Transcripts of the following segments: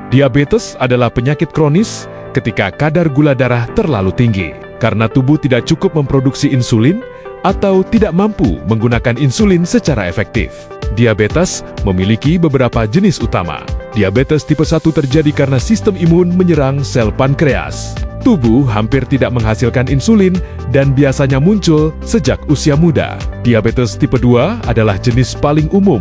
Diabetes adalah penyakit kronis ketika kadar gula darah terlalu tinggi, karena tubuh tidak cukup memproduksi insulin atau tidak mampu menggunakan insulin secara efektif. Diabetes memiliki beberapa jenis utama. Diabetes tipe 1 terjadi karena sistem imun menyerang sel pankreas. Tubuh hampir tidak menghasilkan insulin dan biasanya muncul sejak usia muda. Diabetes tipe 2 adalah jenis paling umum,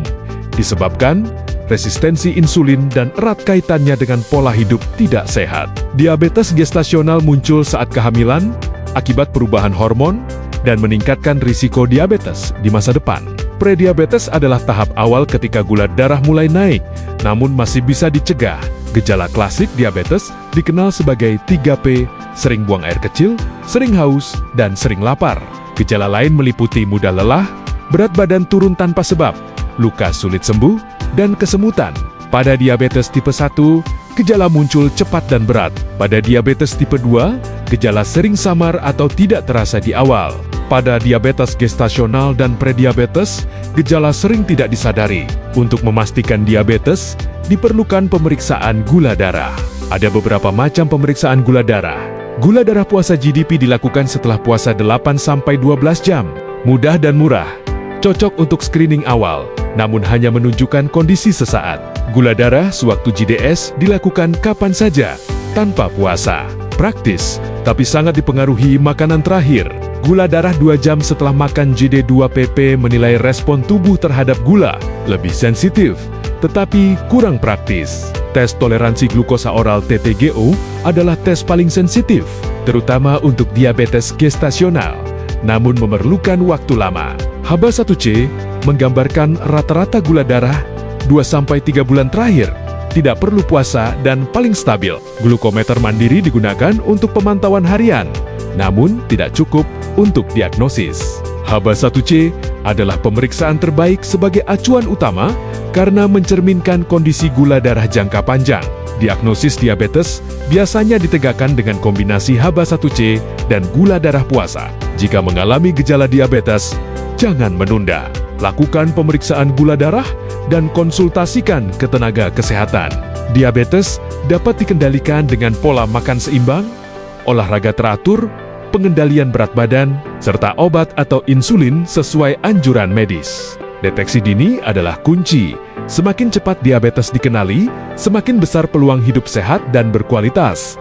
disebabkan resistensi insulin dan erat kaitannya dengan pola hidup tidak sehat. Diabetes gestasional muncul saat kehamilan akibat perubahan hormon dan meningkatkan risiko diabetes di masa depan. Prediabetes adalah tahap awal ketika gula darah mulai naik, namun masih bisa dicegah. Gejala klasik diabetes dikenal sebagai 3P, sering buang air kecil, sering haus, dan sering lapar. Gejala lain meliputi mudah lelah, berat badan turun tanpa sebab, luka sulit sembuh, dan kesemutan. Pada diabetes tipe 1, gejala muncul cepat dan berat. Pada diabetes tipe 2, gejala sering samar atau tidak terasa di awal. Pada diabetes gestasional dan prediabetes, gejala sering tidak disadari. Untuk memastikan diabetes, diperlukan pemeriksaan gula darah. Ada beberapa macam pemeriksaan gula darah. Gula darah puasa GDP dilakukan setelah puasa 8-12 jam. Mudah dan murah. Cocok untuk screening awal, namun hanya menunjukkan kondisi sesaat. Gula darah sewaktu JDS dilakukan kapan saja, tanpa puasa. Praktis, tapi sangat dipengaruhi makanan terakhir. Gula darah 2 jam setelah makan JD2PP menilai respon tubuh terhadap gula lebih sensitif, tetapi kurang praktis. Tes toleransi glukosa oral TTGO adalah tes paling sensitif, terutama untuk diabetes gestasional, namun memerlukan waktu lama. HbA1c menggambarkan rata-rata gula darah 2-3 bulan terakhir, tidak perlu puasa dan paling stabil. Glukometer mandiri digunakan untuk pemantauan harian, namun tidak cukup untuk diagnosis. HbA1c adalah pemeriksaan terbaik sebagai acuan utama karena mencerminkan kondisi gula darah jangka panjang. Diagnosis diabetes biasanya ditegakkan dengan kombinasi HbA1c dan gula darah puasa. Jika mengalami gejala diabetes, jangan menunda. Lakukan pemeriksaan gula darah dan konsultasikan ke tenaga kesehatan. Diabetes dapat dikendalikan dengan pola makan seimbang, olahraga teratur, pengendalian berat badan, serta obat atau insulin sesuai anjuran medis. Deteksi dini adalah kunci. Semakin cepat diabetes dikenali, semakin besar peluang hidup sehat dan berkualitas.